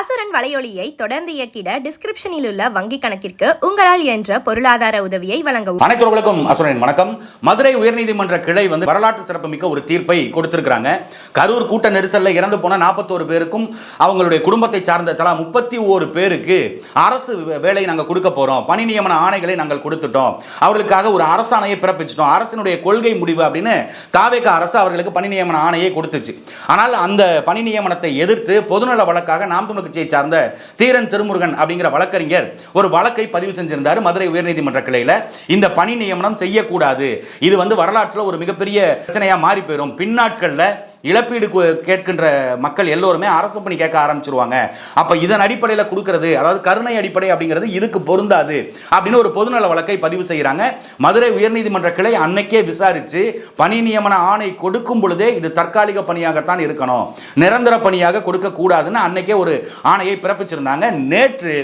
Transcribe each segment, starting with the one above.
அசுரன் வலையொலியை தொடர்ந்து இயக்கிட டிஸ்கிரிப்ஷனில் உள்ள வங்கி கணக்கிற்கு உங்களால் என்ற பொருளாதார உதவியை வழங்கவும். அனைவருக்கும் அசுரனின் வணக்கம். மதுரை உயர்நீதிமன்ற கிளை வரலாற்று சிறப்புமிக்க ஒரு தீர்ப்பை கொடுத்திருக்கிறாங்க. கரூர் கூட்ட நெரிசல்ல இறந்து போன 41 பேருக்கும் அவங்களுடைய குடும்பத்தை சார்ந்த தலா 31 பேருக்கு அரசு வேலை நாங்கள் கொடுக்க போறோம், பணி நியமன ஆணைகளை நாங்கள் கொடுத்துட்டோம், அவர்களுக்காக ஒரு அரசாணையை பிறப்பிச்சிட்டோம், அரசினுடைய கொள்கை முடிவு அப்படின்னு தாவேகா அரசு அவர்களுக்கு பணி நியமன ஆணையை கொடுத்துச்சு. ஆனால் அந்த பணி நியமனத்தை எதிர்த்து பொதுநல வழக்காக நாம் தமிழர் கட்சியை சார்ந்த தீரன் திருமுருகன் அப்படிங்கிற வழக்கறிஞர் ஒரு வழக்கை பதிவு செஞ்சிருந்தார் மதுரை உயர்நீதிமன்ற கிளையில. இந்த பணி நியமனம் செய்யக்கூடாது, இது வரலாற்றில் ஒரு மிகப்பெரிய பிரச்சனையா மாறி போயிடும், பின்னாட்கள்ல இழப்பீடு கேட்கின்ற மக்கள் எல்லோருமே அரசு பணி கேட்க ஆரம்பிச்சிருவாங்க, அப்ப இதன் அடிப்படையில் கொடுக்கிறது, அதாவது கருணை அடிப்படை அப்படிங்கிறது இதுக்கு பொருந்தாது அப்படின்னு ஒரு பொதுநல வழக்கை பதிவு செய்யறாங்க. மதுரை உயர்நீதிமன்ற கிளை அன்னைக்கே விசாரிச்சு பணி நியமன ஆணை கொடுக்கும் பொழுதே இது தற்காலிக பணியாகத்தான் இருக்கணும், நிரந்தர பணியாக கொடுக்க கூடாதுன்னு அன்னைக்கே ஒரு ஆணையை பிறப்பிச்சிருந்தாங்க. நேற்று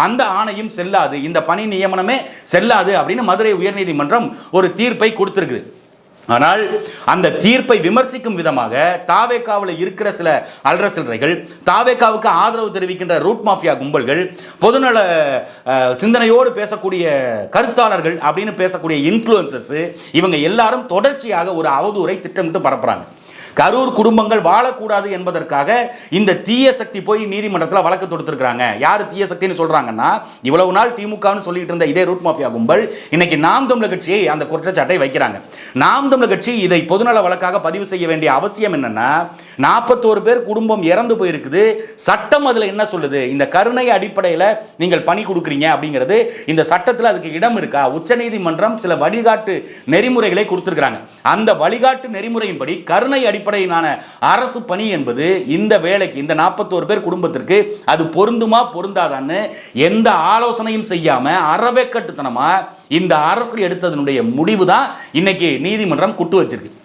அந்த ஆணையும் செல்லாது, இந்த பணி நியமனமே செல்லாது அப்படின்னு மதுரை உயர்நீதிமன்றம் ஒரு தீர்ப்பை கொடுத்திருக்கு. ஆனால் அந்த தீர்ப்பை விமர்சிக்கும் விதமாக தாவேகாவில் இருக்கிற சில அல்ற சில்லறைகள், தாவேகாவுக்கு ஆதரவு தெரிவிக்கின்ற ரூட் மாஃபியா கும்பல்கள், பொதுநல சிந்தனையோடு பேசக்கூடிய கருத்தாளர்கள் அப்படின்னு பேசக்கூடிய இன்ஃப்ளூயன்சர்ஸ், இவங்க எல்லாரும் தொடர்ச்சியாக ஒரு அவதூறை திட்டமிட்டு பரப்புறாங்க. கரூர் குடும்பங்கள் வாழக்கூடாது என்பதற்காக இந்த தீய சக்தி போய் நீதிமன்றத்தில் வழக்கு தொடுத்திருக்கிறாங்க. யார் தீய சக்தின்னு சொல்றாங்கன்னா, இவ்வளவு நாள் திமுகன்னு சொல்லிட்டு இருந்த இதே ரூட் மாஃபியா கும்பல் இன்னைக்கு நாம் தமிழர் கட்சியை அந்த குற்றச்சாட்டை வைக்கிறாங்க. நாம் தமிழர் கட்சி இதை பொதுநல வழக்காக பதிவு செய்ய வேண்டிய அவசியம் என்னன்னா, 41 பேர் குடும்பம் இறந்து போயிருக்குது, சட்டம் அதுல என்ன சொல்லுது, இந்த கருணை அடிப்படையில் நீங்கள் பணி கொடுக்குறீங்க அப்படிங்கிறது இந்த சட்டத்தில் அதுக்கு இடம் இருக்கா? உச்சநீதிமன்றம் சில வழிகாட்டு நெறிமுறைகளை கொடுத்திருக்கிறாங்க. அந்த வழிகாட்டு நெறிமுறையின்படி கருணை அடிப்படையிலான அரசு பணி என்பது இந்த வேலைக்கு, இந்த 41 பேர் குடும்பத்திற்கு அது பொருந்துமா பொருந்தாதான்னு எந்த ஆலோசனையும் செய்யாம அறவேக்கட்டுத்தனமா இந்த அரசு எடுத்ததனுடைய முடிவு தான் இன்னைக்கு நீதிமன்றம் குட்டு வச்சிருக்கு.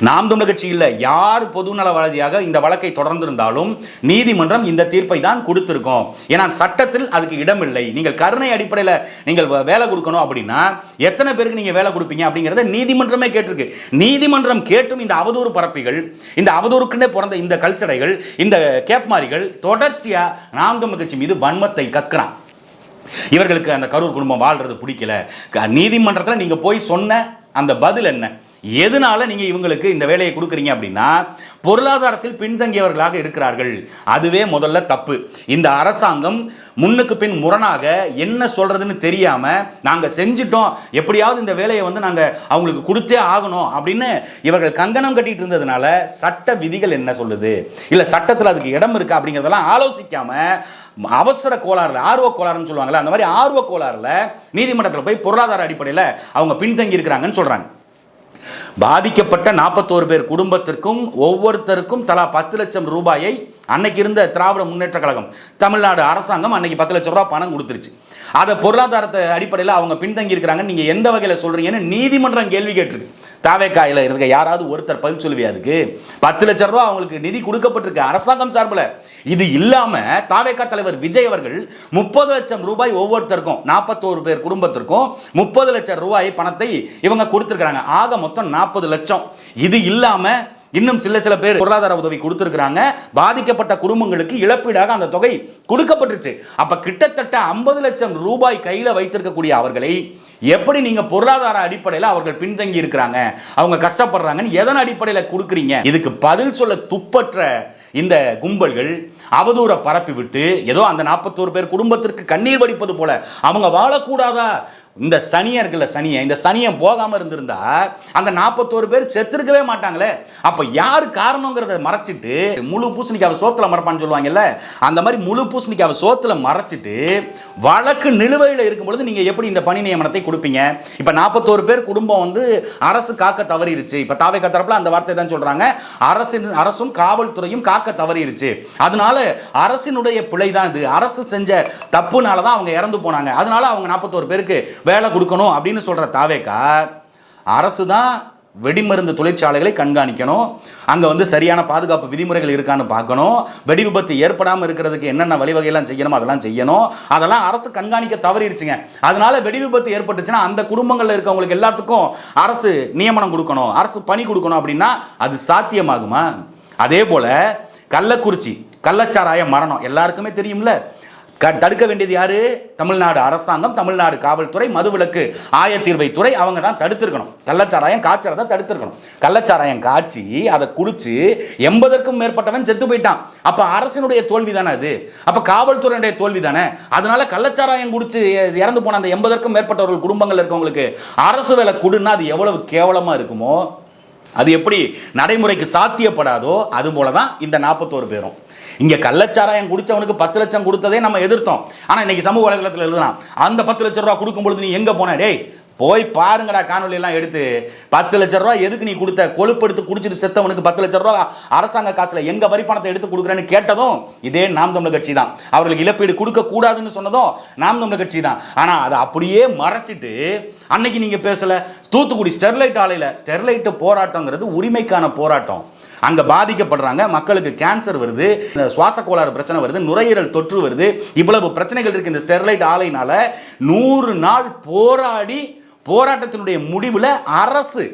நாம் தமிழர் கட்சி இல்ல, யார் பொதுநலவாதியாக இந்த வழக்கை தொடர்ந்திருந்தாலும் நீதிமன்றம் இந்த தீர்ப்பை தான் கொடுத்திருக்கோம். ஏன்னா சட்டத்தில் அதுக்கு இடம் இல்லை. நீங்கள் கருணை அடிப்படையில் நீங்கள் வேலை கொடுக்கணும் அப்படின்னா எத்தனை பேருக்கு நீங்க வேலை கொடுப்பீங்க அப்படிங்கறத நீதிமன்றமே கேட்டிருக்கு. நீதிமன்றம் கேட்டும் இந்த அவதூறு பரப்பிகள், இந்த அவதூறுக்குன்னே பிறந்த இந்த கல்ச்சடைகள், இந்த கேப்மாரிகள் தொடர்ச்சியா நாம் தமிழர் கட்சி மீது வன்மத்தை கக்குறான். இவர்களுக்கு அந்த கரூர் குடும்பம் வாழ்றது பிடிக்கல. நீதிமன்றத்தில் நீங்க போய் சொன்ன அந்த பதில் என்ன? எதனால நீங்க இவங்களுக்கு இந்த வேலையை கொடுக்குறீங்க அப்படின்னா, பொருளாதாரத்தில் பின்தங்கியவர்களாக இருக்கிறார்கள், அதுவே முதல்ல தப்பு. இந்த அரசாங்கம் முன்னுக்கு பின் முரணாக என்ன சொல்றதுன்னு தெரியாம நாங்க செஞ்சிட்டோம், எப்படியாவது இந்த வேலையை நாங்க அவங்களுக்கு கொடுத்தே ஆகணும் அப்படின்னு இவர்கள் கங்கணம் கட்டிட்டு இருந்ததுனால சட்ட விதிகள் என்ன சொல்லுது, இல்ல சட்டத்தில் அதுக்கு இடம் இருக்கா அப்படிங்கிறதெல்லாம் ஆலோசிக்காம அவசர கோளாறுல, ஆர்வ கோளாறுன்னு சொல்லுவாங்கல்ல, அந்த மாதிரி ஆர்வ கோளாறுல நீதிமன்றத்தில் போய் பொருளாதார அடிப்படையில் அவங்க பின்தங்கி இருக்கிறாங்கன்னு சொல்றாங்க. பாதிக்கப்பட்ட 41 பேர் குடும்பத்திற்கும் ஒவ்வொருத்தருக்கும் தலா 10 லட்சம் ரூபாயை அன்னைக்கு இருந்த திராவிட முன்னேற்ற கழகம் தமிழ்நாடு அரசாங்கம் அன்னைக்கு 10 லட்சம் ரூபாய் பணம் கொடுத்துருச்சு. அதை பொருளாதாரத்தை அடிப்படையில் அவங்க பின்தங்கி இருக்கிறாங்க, நீங்க எந்த வகையில் சொல்றீங்கன்னு நீதிமன்றம் கேள்வி கேட்டிருக்கு. தாவேக்காயில் இருக்க யாராவது ஒருத்தர் பதில் சொல்லுவியா? அதுக்கு 10 லட்சம் ரூபாய் அவங்களுக்கு நிதி கொடுக்கப்பட்டிருக்கு அரசாங்கம் சார்பில். இது இல்லாம தாவேக்கா தலைவர் விஜய் அவர்கள் 30 லட்சம் ரூபாய் ஒவ்வொருத்தருக்கும், 41 பேர் குடும்பத்திற்கும் 30 லட்சம் ரூபாய் பணத்தை இவங்க கொடுத்திருக்காங்க. ஆக மொத்தம் 40 லட்சம். இது இல்லாம இன்னும் சில பேர் பொருளாதார உதவி கொடுத்திருக்கிறாங்க. பாதிக்கப்பட்ட குடும்பங்களுக்கு இழப்பீடாக அந்த தொகை கொடுக்கப்பட்டுச்சு. அப்ப கிட்டத்தட்ட 50 லட்சம் ரூபாய் கையில வைத்திருக்கக்கூடிய அவர்களை எப்படி நீங்க பொருளாதார அடிப்படையில் அவர்கள் பின்தங்கி இருக்கிறாங்க, அவங்க கஷ்டப்படுறாங்கன்னு எதன் அடிப்படையில் கொடுக்குறீங்க? இதுக்கு பதில் சொல்ல துப்பற்ற இந்த கும்பல்கள் அவதூற பரப்பி விட்டு ஏதோ அந்த 41 பேர் குடும்பத்திற்கு கண்ணீர் வடிப்பது போல அவங்க வாழக்கூடாதா? இந்த சனியா இருக்குல்ல, இந்த சனியம் போகாம இருந்திருந்தா அந்த 41 பேர் செத்துருக்கவே மாட்டாங்களே. அப்ப யாரு காரணங்கிறத மறைச்சிட்டு முழு பூசணிக்காவை சோத்துல மறைப்பான்னு சொல்லுவாங்கல்ல, அந்த மாதிரி முழு பூசணிக்காவை சோத்துல மறைச்சிட்டு வழக்கு நிலுவையில் இருக்கும்பொழுது நீங்க எப்படி இந்த பணி நியமனத்தை கொடுப்பீங்க? இப்ப 41 பேர் குடும்பம் அரசு காக்க தவறிடுச்சு. இப்ப தாவேகா தரப்புல அந்த வார்த்தை தான் சொல்றாங்க, அரசும் காவல்துறையும் காக்க தவறிடுச்சு, அதனால அரசினுடைய பிழை தான் இது, அரசு செஞ்ச தப்புனால தான் அவங்க இறந்து போனாங்க, அதனால அவங்க 41 பேருக்கு வேலை கொடுக்கணும் அப்படின்னு சொல்ற தாவேகா, அரசு தான் வெடிமருந்து தொழிற்சாலைகளை கண்காணிக்கணும், அங்க சரியான பாதுகாப்பு விதிமுறைகள் இருக்கான்னு பார்க்கணும், வெடி விபத்து ஏற்படாமல் இருக்கிறதுக்கு என்னென்ன வழிவகையெல்லாம் செய்யணும் அதெல்லாம் செய்யணும், அதெல்லாம் அரசு கண்காணிக்க தவறிடுச்சுங்க. அதனால வெடி விபத்து ஏற்பட்டுச்சுன்னா அந்த குடும்பங்கள்ல இருக்கவங்களுக்கு எல்லாத்துக்கும் அரசு நியமனம் கொடுக்கணும், அரசு பணி கொடுக்கணும் அப்படின்னா அது சாத்தியமாகுமா? அதே போல கள்ளக்குறிச்சி கள்ளச்சாராய மரணம் எல்லாருக்குமே தெரியும்ல. தடுக்க வேண்டியது யாரு? தமிழ்நாடு அரசாங்கம், தமிழ்நாடு காவல்துறை, மதுவிலக்கு ஆயத்தீர்வைத்துறை, அவங்க தான் தடுத்திருக்கணும். கள்ளச்சாராயம் காய்ச்சறதை தடுத்திருக்கணும். கள்ளச்சாராயம் காய்ச்சி அதை குடிச்சு 80க்கும் மேற்பட்டவன் செத்து போயிட்டான். அப்ப அரசினுடைய தோல்வி தானே அது? அப்ப காவல்துறையுடைய தோல்வி தானே? அதனால கள்ளச்சாராயம் குடிச்சு இறந்து போன அந்த 80க்கும் மேற்பட்டவர்கள் குடும்பங்கள் இருக்கவங்களுக்கு அரசு வேலை கொடுன்னா அது எவ்வளவு கேவலமா இருக்குமோ, அது எப்படி நடைமுறைக்கு சாத்தியப்படாதோ அது போலதான் இந்த 41 பேரும். இங்க கள்ளச்சாராயம் குடிச்சவனுக்கு 10 லட்சம் கொடுத்ததே நம்ம எதிர்த்தோம். ஆனா இன்னைக்கு சமூக வலைதளத்தில் எழுதுறான், அந்த 10 லட்சம் ரூபாய் கொடுக்கும் பொழுது நீ எங்க போன? டேய் போய் பாருங்கடா காணொலி எல்லாம் எடுத்து. 10 லட்சம் ரூபாய் எதுக்கு நீ கொடுத்த? கொழுப்பெடுத்து குடிச்சிட்டு செத்தவனுக்கு 10 லட்சம் ரூபாய் அரசாங்க காசுல எங்க வரி பணத்தை எடுத்து கொடுக்குறேன்னு கேட்டதும் இதே நாம் தமிழர் கட்சி தான். அவர்களுக்கு இழப்பீடு கொடுக்க கூடாதுன்னு சொன்னதும் நாம் தமிழர் கட்சி தான். ஆனா அதை அப்படியே மறைச்சிட்டு அன்னைக்கு நீங்க பேசல. தூத்துக்குடி ஸ்டெர்லைட் ஆலையில ஸ்டெர்லைட் போராட்டங்கிறது உரிமைக்கான போராட்டம். அங்க பாதிக்கப்படுறாங்க, மக்களுக்கு கேன்சர் வருது, சுவாச கோளாறு பிரச்சனை வருது, நுரையீரல் தொற்று வருது, இவ்வளவு பிரச்சனைகள் இருக்கு. இந்த ஸ்டெர்லைட் ஆலையினால 100 நாள் போராடி போராட்டத்தினுடைய முடிவுல அரசு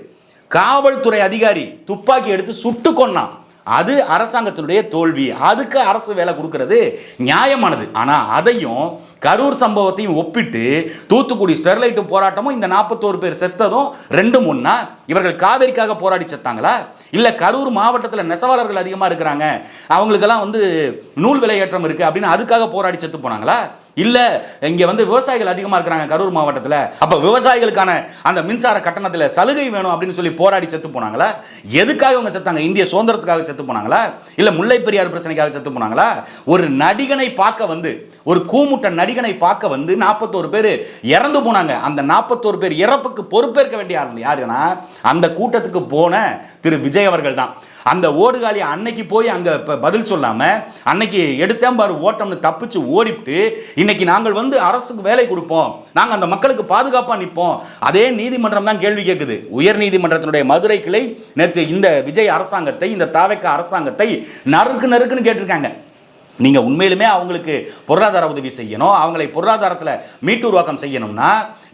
காவல்துறை அதிகாரி துப்பாக்கி எடுத்து சுட்டு கொன்னான். அது அரசாங்கத்தினுடைய தோல்வி. அதுக்கு அரசு வேலை கொடுக்கிறது நியாயமானது. ஆனா அதையும் கரூர் சம்பவத்தையும் ஒப்பிட்டு தூத்துக்குடி ஸ்டெர்லைட் போராட்டமும் இந்த 41 பேர் செத்ததும் ரெண்டும் ஒண்ணா? இவர்கள் காவேரிக்காக போராடி செத்தாங்களா? இல்ல கரூர் மாவட்டத்தில் நெசவாளர்கள் அதிகமா இருக்கிறாங்க, அவங்களுக்கெல்லாம் நூல் விலை ஏற்றம் இருக்கு அப்படின்னு அதுக்காக போராடி செத்து போனாங்களா? இல்ல இங்க விவசாயிகள் அதிகமா இருக்கிறாங்க கரூர் மாவட்டத்தில், அப்ப விவசாயிகளுக்கான அந்த மின்சார கட்டணத்தில் சலுகை வேணும் அப்படின்னு சொல்லி போராடி செத்து போனாங்களா? எதுக்காக இவங்க செத்தாங்க? இந்திய சுதந்திரத்துக்காக செத்து போனாங்களா? இல்ல முல்லை பெரியார் பிரச்சனைக்காக செத்து போனாங்களா? ஒரு நடிகனை பார்க்க ஒரு கூமுட்ட நடிகனை பார்க்க 41 பேர் இறந்து போனாங்க. அந்த 41 பேர் இறப்புக்கு பொறுப்பேற்க வேண்டிய யாருன்னா அந்த கூட்டத்துக்கு போன திரு விஜய் அவர்கள் தான். அந்த ஓடுகாலி அன்னைக்கு போய் அங்க பதில் சொல்லாம அன்னைக்கு எடுத்தேன் பாரு ஓட்டம்னு தப்பிச்சு ஓடிட்டு இன்னைக்கு நாங்கள் அரசுக்கு வேலை கொடுப்போம், நாங்க அந்த மக்களுக்கு பாதுகாப்பா நிற்போம். அதே நீதிமன்றம் தான் கேள்வி கேட்குது. உயர் நீதிமன்றத்தினுடைய மதுரை கிளை நேற்று இந்த விஜய் அரசாங்கத்தை, இந்த தாவேக்கா அரசாங்கத்தை நறுக்குன்னு கேட்டிருக்காங்க. நீங்க உண்மையிலுமே அவங்களுக்கு பொருளாதார உதவி செய்யணும், அவங்களை பொருளாதாரத்தில் மீட்டுருவாக்கம் செய்யணும்னா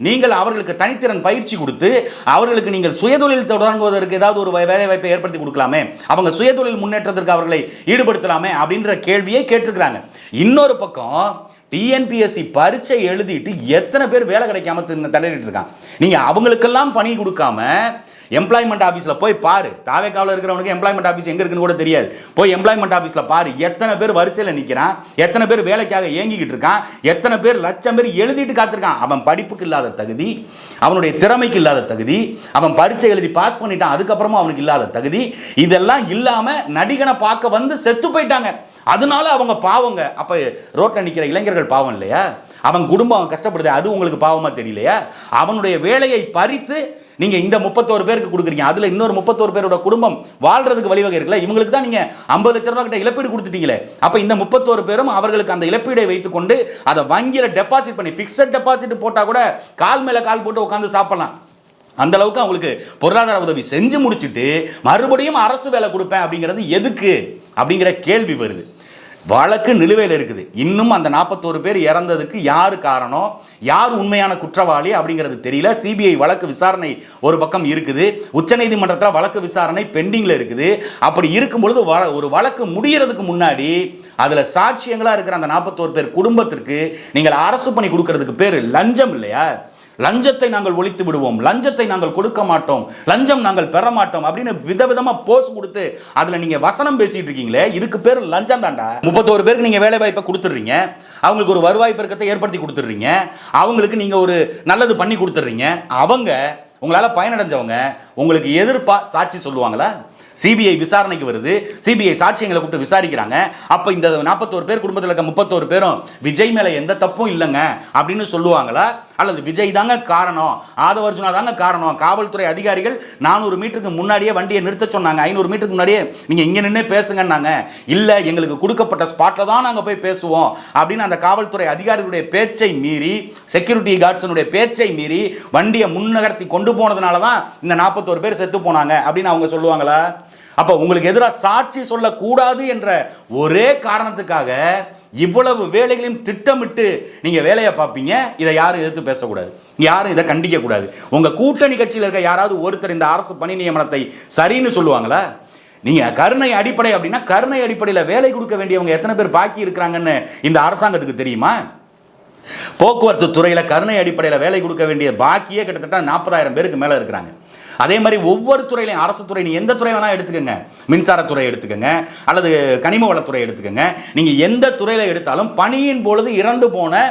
நீங்கள் அவர்களுக்கு தனித்திறன் பயிற்சி கொடுத்து அவர்களுக்கு நீங்கள் சுயதொழில் தொடங்குவதற்கு ஏதாவது ஒரு வேலை வாய்ப்பை ஏற்படுத்தி கொடுக்கலாமே, அவங்க சுயதொழில் முன்னேற்றத்திற்கு அவர்களை ஈடுபடுத்தலாமே அப்படின்ற கேள்வியை கேட்டிருக்கிறாங்க. இன்னொரு பக்கம் டிஎன்பிஎஸ்சி பரீட்சை எழுதிட்டு எத்தனை பேர் வேலை கிடைக்காம தள்ளிட்டு இருக்காங்க. நீங்க அவங்களுக்கெல்லாம் பணி கொடுக்காம எம்ப்ளாய்மெண்ட் ஆஃபீஸில் போய் பாரு. தாவேக்காவில் இருக்கிறவனுக்கு எம்ப்ளாய்மெண்ட் ஆஃபீஸ் எங்கே இருக்குன்னு கூட தெரியாது. போய் எம்ப்ளாய்மெண்ட் ஆஃபீஸில் பாரு, எத்தனை பேர் வரிசையில் நிற்கிறான், எத்தனை பேர் வேலைக்காக ஏங்கிக்கிட்டு இருக்கான், எத்தனை பேர் லட்சம் பேர் எழுதிட்டு காத்திருக்கான். அவன் படிப்புக்கு இல்லாத தகுதி, அவனுடைய திறமைக்கு இல்லாத தகுதி, அவன் பரீட்சை எழுதி பாஸ் பண்ணிட்டான் அதுக்கப்புறமா அவனுக்கு இல்லாத தகுதி, இதெல்லாம் இல்லாமல் நடிகனை பார்க்க செத்து போயிட்டாங்க. அதனால அவங்க பாவங்க. அப்ப ரோட்ல நிக்கிற இளைஞர்கள் பாவம் இல்லையா? அவன் குடும்பம் அவன் கஷ்டப்படுது, அது உங்களுக்கு பாவமா தெரியலையா? அவனுடைய வேலையை பறித்து நீங்க இந்த 31 பேருக்கு கொடுக்குறீங்க. அதுல இன்னொரு 31 பேரோட குடும்பம் வாழ்றதுக்கு வழிவகை இருக்குல்ல. இவங்களுக்கு தான் நீங்க 50 லட்சம் ரூபாய் கிட்ட இழப்பீடு கொடுத்துட்டீங்களே. அப்ப இந்த 31 பேரும் அவர்களுக்கு அந்த இழப்பீடை வைத்துக் கொண்டு அதை வங்கியில டெபாசிட் பண்ணி பிக்சட் டெபாசிட் போட்டா கூட கால் மேல கால் போட்டு உட்காந்து சாப்பிடலாம். அந்த அளவுக்கு அவங்களுக்கு பொருளாதார உதவி செஞ்சு முடிச்சுட்டு மறுபடியும் அரசு வேலை கொடுப்பேன் அப்படிங்கிறது எதுக்கு அப்படிங்கிற கேள்வி வருது. வழக்கு நிலுவையில் இருக்குது. இன்னும் அந்த 41 பேர் இறந்ததுக்கு யாரு காரணம், யார் உண்மையான குற்றவாளி அப்படிங்கிறது தெரியல. சிபிஐ வழக்கு விசாரணை ஒரு பக்கம் இருக்குது, உச்சநீதிமன்றத்தில் வழக்கு விசாரணை பெண்டிங்ல இருக்குது. அப்படி இருக்கும் பொழுது ஒரு வழக்கு முடியறதுக்கு முன்னாடி அதுல சாட்சியங்களா இருக்கிற அந்த 41 பேர் குடும்பத்திற்கு நீங்கள் அரசு பணி கொடுக்கறதுக்கு பேரு லஞ்சம் இல்லையா? லஞ்சத்தை நாங்கள் ஒழித்து விடுவோம், லஞ்சத்தை நாங்கள் கொடுக்க மாட்டோம், லஞ்சம் நாங்கள் பெற மாட்டோம் அப்படின்னு விதவிதமா போஸ் கொடுத்து அதுல நீங்க வசனம் பேசிட்டு இருக்கீங்களே, இதுக்கு பேர் லஞ்சம் தாண்டா. 31 பேருக்கு நீங்க வேலை வாய்ப்பை கொடுத்துடுறீங்க, அவங்களுக்கு ஒரு வருவாய் பெருக்கத்தை ஏற்படுத்தி கொடுத்துடுறீங்க, அவங்களுக்கு நீங்க ஒரு நல்லது பண்ணி கொடுத்துடுறீங்க. அவங்க உங்களால பயனடைஞ்சவங்க உங்களுக்கு எதிர்ப்பா சாட்சி சொல்லுவாங்களா? சிபிஐ விசாரணைக்கு வருது, சிபிஐ சாட்சியங்களை கூப்பிட்டு விசாரிக்கிறாங்க. அப்ப இந்த 41 பேர் குடும்பத்தில் இருக்க 31 பேரும் விஜய் மேல எந்த தப்பும் இல்லைங்க அப்படின்னு சொல்லுவாங்களா? அல்லது விஜய் தாங்க காரணம், ஆதவர்ஜுனா தாங்க காரணம், காவல்துறை அதிகாரிகள் 400 மீட்டருக்கு முன்னாடியே வண்டியை நிறுத்த சொன்னாங்க, 500 மீட்டருக்கு முன்னாடியே நீங்க இங்க நின்று பேசுங்கன்னாங்க, இல்ல எங்களுக்கு கொடுக்கப்பட்ட ஸ்பாட்ல தான் நாங்க போய் பேசுவோம் அப்படின்னு அந்த காவல்துறை அதிகாரிகளுடைய பேச்சை மீறி, செக்யூரிட்டி கார்ட்ஸனுடைய பேச்சை மீறி வண்டியை முன்னகர்த்தி கொண்டு போனதுனால தான் இந்த 41 பேர் செத்து போனாங்க அப்படின்னு அவங்க சொல்லுவாங்களா? அப்ப உங்களுக்கு எதிராக சாட்சி சொல்லக்கூடாது என்ற ஒரே காரணத்துக்காக இவ்வளவு வேலைகளையும் திட்டமிட்டு நீங்க வேலையை பார்ப்பீங்க. இதை யாரும் எதிர்த்து பேசக்கூடாது, யாரும் இதை கண்டிக்க கூடாது. உங்க கூட்டணி கட்சியில் இருக்க யாராவது ஒருத்தர் இந்த அரசு பணி நியமனத்தை சரின்னு சொல்லுவாங்களா? நீங்க கருணை அடிப்படை அப்படின்னா கருணை அடிப்படையில் வேலை கொடுக்க வேண்டியவங்க எத்தனை பேர் பாக்கி இருக்கிறாங்கன்னு இந்த அரசாங்கத்துக்கு தெரியுமா? போக்குவரத்து துறையில் கருணை அடிப்படையில் வேலை கொடுக்க வேண்டிய பாக்கியே கிட்டத்தட்ட 40,000 பேருக்கு மேலே இருக்கிறாங்க. அதே மாதிரி ஒவ்வொரு துறையிலையும் அரசு துறை நீ எந்த துறை வேணா எடுத்துக்கங்க, மின்சாரத்துறை எடுத்துக்கங்க அல்லது கனிம வளத்துறை எடுத்துக்கங்க, நீங்க எந்த துறையில எடுத்தாலும் பணியின் பொழுது இறந்து போன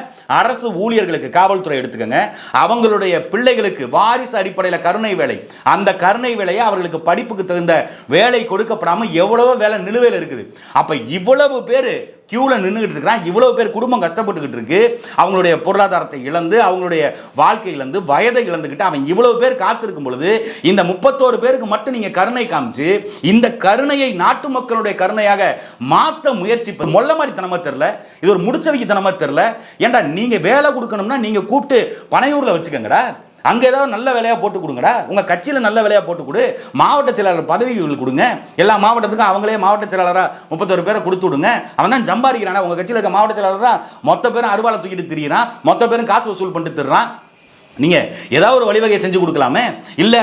அரசு ஊழியர்களுக்கு, காவல்துறை எடுத்துக்கங்க, அவங்களுடைய பிள்ளைகளுக்கு வாரிசு அடிப்படையில் கருணை வேலை, அந்த கருணை வேலையை அவர்களுக்கு படிப்புக்கு தகுந்த வேலை கொடுக்கப்படாமல் எவ்வளவோ வேலை நிலுவையில் இருக்குது. அப்ப இவ்வளவு பேர் கியூல நின்றுகிட்டு இருக்கிறான், இவ்வளவு பேர் குடும்பம் கஷ்டப்பட்டுக்கிட்டு இருக்கு, அவங்களுடைய பொருளாதாரத்தை இழந்து அவங்களுடைய வாழ்க்கை இழந்து வயதை இழந்துக்கிட்டு அவன் இவ்வளவு பேர் காத்திருக்கும் பொழுது இந்த 31 பேருக்கு மட்டும் நீங்க கருணை காமிச்சு இந்த கருணையை நாட்டு மக்களுடைய கருணையாக மாற்ற முயற்சி மொல்ல மாதிரி தனமா தெரியல, இது ஒரு முடிச்சவைக்கு தனமா தெரியல. ஏன்டா நீங்க வேலை கொடுக்கணும்னா நீங்க கூப்பிட்டு பனையூர்ல வச்சுக்கங்கடா, அங்க ஏதாவது நல்ல வேலையா போட்டு கொடுங்கடா, உங்க கட்சியில நல்ல வேலையா போட்டு கொடு, மாவட்ட செயலாளர் பதவிகள் கொடுங்க, எல்லா மாவட்டத்துக்கும் அவங்களே மாவட்ட செயலாளரா 31 பேரை கொடுத்து விடுங்க. அவன் தான் சம்பாதிக்கிறானா, உங்க கட்சியில இருக்க மாவட்ட செயலாளர் தான் மொத்த பேரும் அருவாலை தூக்கிட்டு திரியிறான், மொத்த பேரும் காசு வசூல் பண்ணிட்டு திரிறான். நீங்க ஏதாவது ஒரு வழிவகை செஞ்சு கொடுக்கலாமே. இல்ல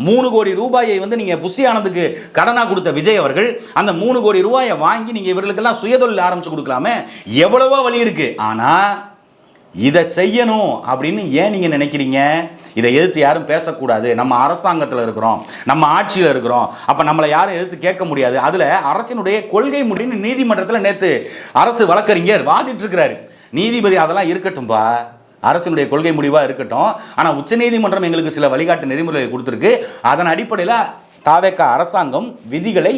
3 கோடி ரூபாயை நீங்க புஷி ஆனந்துக்கு கடனா கொடுத்த விஜய் அவர்கள் அந்த 3 கோடி ரூபாயை வாங்கி நீங்க இவர்களுக்கெல்லாம் சுயதொழில் ஆரம்பிச்சு கொடுக்கலாமே. எவ்வளவோ வழி இருக்கு. ஆனா இதை செய்யணும் அப்படின்னு ஏன் நீங்க நினைக்கிறீங்க? இதை எதிர்த்து யாரும் பேசக்கூடாது, நம்ம அரசாங்கத்தில் இருக்கிறோம், நம்ம ஆட்சியில் இருக்கிறோம், அப்ப நம்மளை யாரும் எதிர்த்து கேட்க முடியாது, அதுல அரசினுடைய கொள்கை முடின்னு நீதிமன்றத்தில் நேற்று அரசு வழக்கறிஞர் வாதிட்டு இருக்கிறாரு. நீதிபதி அதெல்லாம் இருக்கட்டும்பா, அரசினுடைய கொள்கை முடிவா இருக்கட்டும், ஆனா உச்சநீதிமன்றம் எங்களுக்கு சில வழிகாட்டு நெறிமுறைகளை கொடுத்திருக்கு, அதன் அடிப்படையில் தாவேகா அரசாங்கம் விதிகளை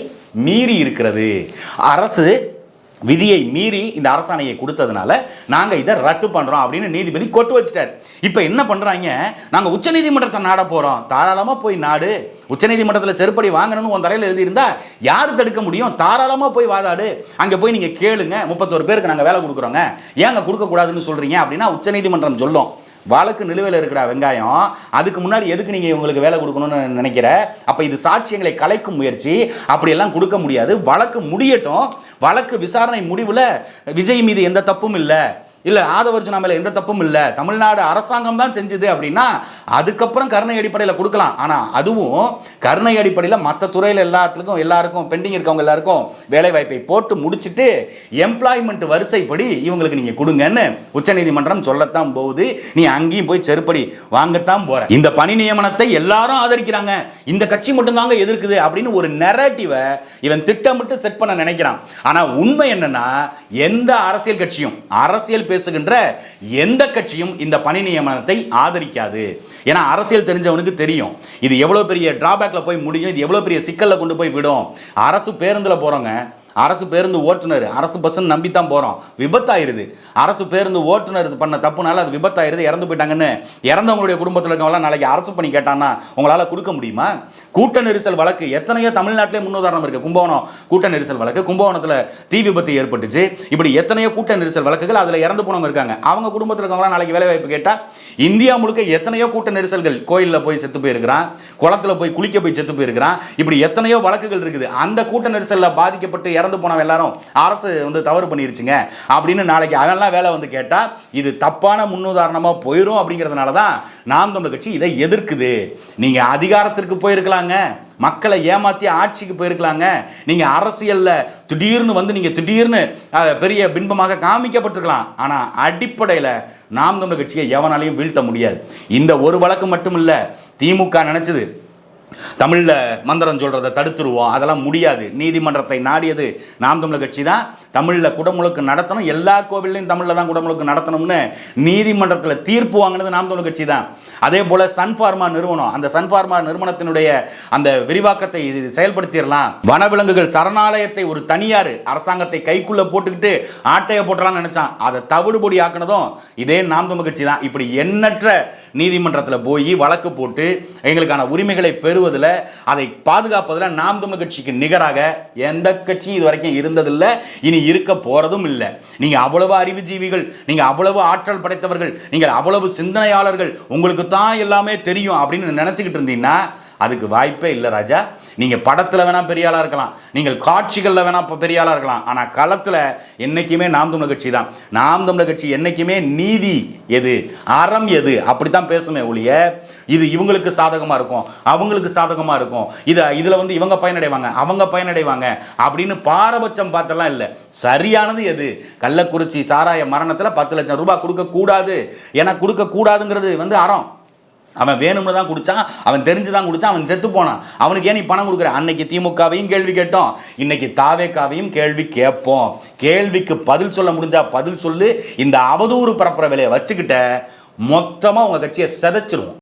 மீறி இருக்கிறது. அரசு விதியை மீறி இந்த அரசாணையை கொடுத்ததுனால நாங்க இதை ரத்து பண்றோம் அப்படின்னு நீதிபதி கொட்டு வச்சிட்டார். இப்ப என்ன பண்றாங்க, நாங்க உச்சநீதிமன்றத்தை நாட போறோம். தாராளமா போய் நாடு, உச்சநீதிமன்றத்தில் செருப்படி வாங்கணும்னு உன் தலையில் எழுதியிருந்தா யாரு தடுக்க முடியும்? தாராளமா போய் வாதாடு, அங்க போய் நீங்க கேளுங்க, 31 பேருக்கு நாங்க வேலை கொடுக்குறோங்க, ஏங்க கொடுக்க கூடாதுன்னு சொல்றீங்க அப்படின்னா உச்சநீதிமன்றம் சொல்லும் வழக்கு நிலுவையில் இருக்கிற வெங்காயம், அதுக்கு முன்னாடி எதுக்கு நீங்க இவங்களுக்கு வேலை கொடுக்கணும்னு நினைக்கிற? அப்ப இது சாட்சியங்களை கலைக்கும் முயற்சி, அப்படியெல்லாம் கொடுக்க முடியாது. வழக்கு முடியட்டும், வழக்கு விசாரணை முடிவுல விஜய் மீது எந்த தப்பும் இல்லை, இல்ல ஆதவர்ஜுனா மேல எந்த தப்பும் இல்ல, தமிழ்நாடு அரசாங்கம் தான் செஞ்சது அப்படின்னா அதுக்கப்புறம் கருணை அடிப்படையில் கொடுக்கலாம். ஆனா அதுவும் கருணை அடிப்படையில் மற்ற துறையில் எல்லாருக்கும் பெண்டிங் இருக்கவங்க எல்லாருக்கும் வேலை வாய்ப்பை போட்டு முடிச்சுட்டு எம்ப்ளாய்மெண்ட் வரிசைப்படி இவங்களுக்கு நீங்க கொடுங்கன்னு உச்சநீதிமன்றம் சொல்லத்தான் போகுது. நீ அங்கேயும் போய் செருப்படி வாங்கத்தான் போற. இந்த பணி நியமனத்தை எல்லாரும் ஆதரிக்கிறாங்க, இந்த கட்சி மட்டும் தாங்க எதிர்க்குது அப்படின்னு ஒரு நெரேட்டிவை இவன் திட்டமிட்டு செட் பண்ண நினைக்கிறான். ஆனா உண்மை என்னன்னா எந்த அரசியல் கட்சியும், அரசியல் பேசுகின்ற எந்த கட்சியும் இந்த பணி நியமனத்தை ஆதரிக்காது. ஏன்னா அரசியல் தெரிஞ்சவனுக்கு தெரியும் இது எவ்வளவு பெரிய டிராபேக்ல போய் முடியும், இது எவ்வளவு பெரிய சிக்கல்ல கொண்டு போய் விடும். அரசு பேருந்துல போறோங்க, அரசு பேருந்து ஓட்டுநர் அரசு பஸ் நம்பித்தான் போறோம், விபத்தாயிருது. அரசு பேருந்து ஓட்டுநர் பண்ண தப்புனால அது விபத்தாயிருது, இறந்து போயிட்டாங்கன்னு இறந்தவங்களுடைய குடும்பத்தில் இருக்கவங்களாம் நாளைக்கு அரசு பண்ணி கேட்டான்னா உங்களால கொடுக்க முடியுமா? கூட்ட நெரிசல் வழக்கு எத்தனையோ தமிழ்நாட்டிலே முன்னுதாரணம் இருக்கு. கும்பகோணம் கூட்ட நெரிசல் வழக்கு, கும்பகோணத்தில் தீ விபத்து ஏற்பட்டுச்சு, இப்படி எத்தனையோ கூட்ட நெரிசல் வழக்குகள், அதுல இறந்து போனவங்க இருக்காங்க. அவங்க குடும்பத்தில் இருக்கவங்களாம் நாளைக்கு வேலை வாய்ப்பு கேட்டா இந்தியா முழுக்க எத்தனையோ கூட்ட நெரிசல்கள், கோயிலில் போய் செத்து போயிருக்கிறான், குளத்துல போய் குளிக்க போய் செத்து போயிருக்கிறான், இப்படி எத்தனையோ வழக்குகள் இருக்குது. அந்த கூட்ட நெரிசல்ல பாதிக்கப்பட்டு இறந்து போனவங்க எல்லாரும் அரசு தவறு பண்ணிருச்சுங்க அப்படின்னு நாளைக்கு அதெல்லாம் வேலை கேட்டா இது தப்பான முன்னுதாரணமா போயிடும். அப்படிங்கிறதுனால தான் நாம் தமிழர் கட்சி இதை எதிர்க்குது. நீங்க அதிகாரத்திற்கு போயிருக்கலாங்க, மக்களை ஏமாத்தி ஆட்சிக்கு போயிருக்கலாங்க, நீங்க அரசியல்ல திடீர்னு நீங்க திடீர்னு பெரிய பின்பமாக காமிக்கப்பட்டிருக்கலாம். ஆனா அடிப்படையில் நாம் தமிழர் கட்சியை எவனாலையும் வீழ்த்த முடியாது. இந்த ஒரு வழக்கு மட்டும் இல்ல, திமுக நினைச்சது தமிழ்ல மந்திரம் சொல்றதை தடுத்துருவோம், அதெல்லாம் முடியாது. நீதிமன்றத்தை நாடியது நாம் தமிழர் கட்சி தான். தமிழ்ல குடமுழுக்கு நடத்தணும், எல்லா கோவிலையும் தமிழ்ல தான் குடமுழுக்கு நடத்தணும்னு நீதிமன்றத்தில் தீர்ப்பு வாங்கினது நாம் தமிழர் கட்சி தான். அதே போல சன்ஃபார்மா நிறுவனம், அந்த சன்ஃபார்மா நிறுவனத்தினுடைய அந்த விரிவாக்கத்தை செயல்படுத்திடலாம். வனவிலங்குகள் சரணாலயத்தை ஒரு தனியார் அரசாங்கத்தை கைக்குள்ள போட்டுக்கிட்டு ஆட்டையை போட்டலாம்னு நினைச்சான், அதை தவிடுபொடி ஆக்கினதும் இதே நாம் தமிழர் கட்சி தான். இப்படி எண்ணற்ற நீதிமன்றத்தில் போய் வழக்கு போட்டு எங்களுக்கான உரிமைகளை பெறுவதில், அதை பாதுகாப்பதில் நாம் தமிழர் கட்சிக்கு நிகராக எந்த கட்சியும் இது வரைக்கும் இருந்ததில்லை, இனி இருக்க போறதும் இல்லை. நீங்க அவ்வளவு அறிவுஜீவிகள், நீங்க அவ்வளவு ஆற்றல் படைத்தவர்கள், நீங்கள் அவ்வளவு சிந்தனையாளர்கள், உங்களுக்கு தான் எல்லாமே தெரியும் அப்படின்னு நினைச்சுக்கிட்டு இருந்தீங்கன்னா அதுக்கு வாய்ப்பே இல்லை ராஜா. நீங்கள் படத்தில் வேணால் பெரிய ஆளாக இருக்கலாம், நீங்கள் காட்சிகளில் வேணால் இப்போ பெரிய ஆளாக இருக்கலாம், ஆனால் களத்தில் என்றைக்குமே நாம் தமிழர் கட்சி தான். நாம் தமிழர் கட்சி என்றைக்குமே நீதி எது, அறம் எது, அப்படித்தான் பேசுமே ஒழிய இது இவங்களுக்கு சாதகமாக இருக்கும், அவங்களுக்கு சாதகமாக இருக்கும், இதில் வந்து இவங்க பயனடைவாங்க, அவங்க பயனடைவாங்க அப்படின்னு பாரபட்சம் பார்த்தெல்லாம் இல்லை. சரியானது எது? கள்ளக்குறிச்சி சாராய மரணத்தில் 10 லட்சம் ரூபாய் கொடுக்கக்கூடாது, ஏன்னா கொடுக்கக்கூடாதுங்கிறது வந்து அறம். அவன் வேணும்னு தான் குடிச்சான், அவன் தெரிஞ்சு தான் குடிச்சான், அவன் செத்து போனான். அவனுக்கு ஏன் நீ பணம் கொடுக்குற? அன்னைக்கு திமுகவையும் கேள்வி கேட்டோம், இன்னைக்கு தாவேக்காவையும் கேள்வி கேட்போம். கேள்விக்கு பதில் சொல்ல முடிஞ்சா பதில் சொல்லு. இந்த அவதூறு பரப்புற வேலையை வச்சுக்கிட்ட மொத்தமாக உங்க கட்சியை சிதைச்சிருவோம்.